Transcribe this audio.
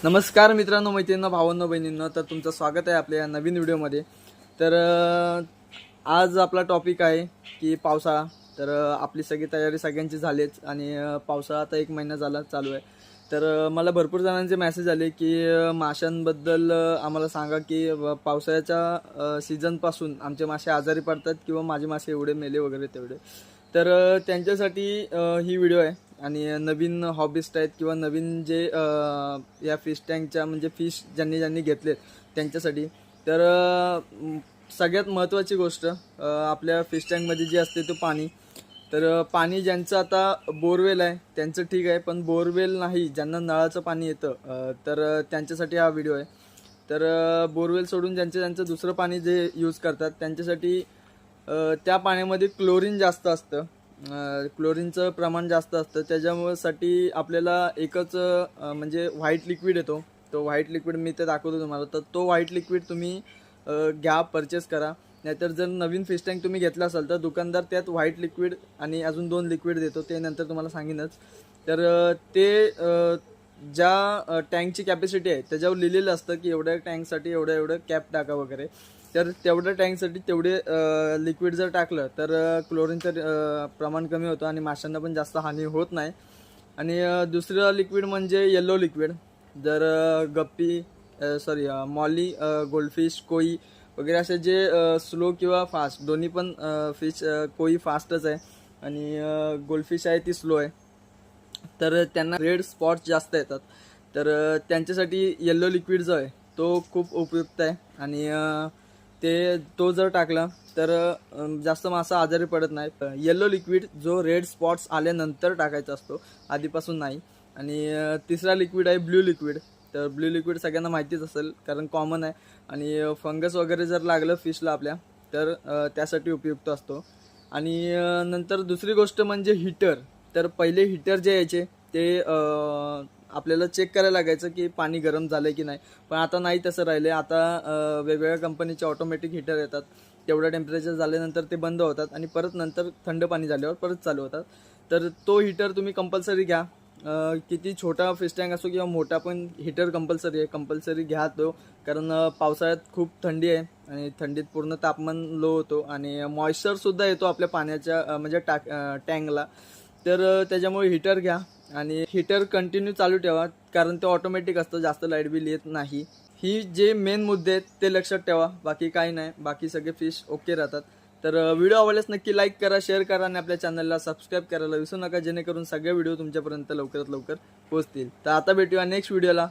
नमस्कार मित्रांनो, मैत्रिणींनो, भावांनो, बहिणींनो. तर तुमचं स्वागत आहे आपल्या या नवीन व्हिडिओमध्ये. तर आज आपला टॉपिक आहे की पावसाळा. तर आपली सगळी तयारी सगळ्यांची झालीच आणि पावसाळा आता 1 महिना झाला चालू आहे. तर मला भरपूर जणांचे मेसेज आले की माशांबद्दल आम्हाला सांगा की पावसाळ्याच्या सीझनपासून आमचे मासे आजारी पडतात किंवा माझे मासे एवढे मेले वगैरे तेवढे. तर त्यांच्यासाठी ही व्हिडिओ आहे. आणि नवीन हॉबिस्ट आहेत किंवा नवीन जे या फिश टँकच्या म्हणजे फिश ज्यांनी ज्यांनी घेतलेत त्यांच्यासाठी. तर सगळ्यात महत्त्वाची गोष्ट आपल्या फिश टँकमध्ये जी असते तो पाणी. तर पाणी ज्यांचं आता बोरवेल आहे त्यांचं ठीक आहे, पण बोरवेल नाही ज्यांना नळाचं पाणी येतं तर त्यांच्यासाठी हा व्हिडिओ आहे. तर बोरवेल सोडून ज्यांचं दुसरं पाणी जे यूज करतात त्यांच्यासाठी त्या पाण्यामध्ये क्लोरीन जास्त असतं. क्लोरीनचं प्रमाण जास्त असतं. त्याच्यामुळेसाठी आपल्याला एकच म्हणजे व्हाईट लिक्विड येतो. तो व्हाईट लिक्विड मी ते दाखवतो तुम्हाला. तर तो व्हाईट लिक्विड तुम्ही घ्या, परचेस करा. नाहीतर जर नवीन फिश टँक तुम्ही घेतला असाल तर दुकानदार त्यात व्हाईट लिक्विड आणि अजून 2 लिक्विड देतो, ते नंतर तुम्हाला सांगेनच. तर ते ज्या टँकची कॅपॅसिटी आहे त्याच्यावर लिहिलेलं असतं की एवढ्या टँकसाठी एवढं कॅप टाका वगैरे. तर तेवढ्या टँकसाठी तेवढे लिक्विड जर टाकलं तर क्लोरीनचं प्रमाण कमी होतं आणि माशांना पण जास्त हानी होत नाही. आणि दुसरं लिक्विड म्हणजे येलो लिक्विड. जर गप्पी मॉली, गोल्डफिश, कोई वगैरे असे जे स्लो किंवा फास्ट दोन्ही पण फिश, कोई फास्टच आहे आणि गोल्डफिश आहे ती स्लो आहे. तर त्यांना रेड स्पॉट्स जास्त येतात. तर त्यांच्यासाठी येल्लो लिक्विड जो आहे तो खूप उपयुक्त आहे. आणि तो जर टाकला तर जास्त मासा आजारी पडत नाही. येल्लो लिक्विड जो रेड स्पॉट्स आल्यानंतर टाकायचा असतो, आधीपासून नाही. आणि तिसरा लिक्विड आहे ब्ल्यू लिक्विड. तर ब्ल्यू लिक्विड सगळ्यांना माहितीच असेल कारण कॉमन आहे. आणि फंगस वगैरे जर लागलं फिशला आपल्या तर त्यासाठी उपयुक्त असतो. आणि नंतर दुसरी गोष्ट म्हणजे हीटर. तर पहिले हीटर जे यायचे ते आपल्याला चेक करायला लागायचं की पाणी गरम झालं की नाही. पण आता नाही तसं राहिले. आता वेगवेगळ्या कंपनीचे ऑटोमॅटिक हीटर येतात. तेवढं टेम्परेचर झाल्यानंतर ते बंद होतात आणि परत नंतर थंड पाणी झाल्यावर परत चालू होतात. तर तो हीटर तुम्ही कंपल्सरी घ्या. किती छोटा फिश टँक असो किंवा मोठा, पण हीटर कंपल्सरी आहे. कंपल्सरी घ्या तो. कारण पावसाळ्यात खूप थंडी आहे आणि थंडीत पूर्ण तापमान लो होतो आणि मॉइश्चरसुद्धा येतो आपल्या पाण्याच्या म्हणजे टँकला. तर त्याच्यामुळे हीटर घ्या आणि हीटर कंटिन्यू चालू ठेवा कारण ते ऑटोमॅटिक असतं, जास्त लाईट बिल येत नाही. ही जे मेन मुद्दे आहेत ते लक्षात ठेवा, बाकी काही नाही. बाकी सगळे फिश ओके राहतात. तर व्हिडिओ आवडल्यास नक्की लाईक करा, शेअर करा आणि आपल्या चॅनलला सबस्क्राईब करायला विसरू नका, जेणेकरून सगळे व्हिडिओ तुमच्यापर्यंत लवकरात लवकर पोहोचतील. तर आता भेटूया नेक्स्ट व्हिडिओला.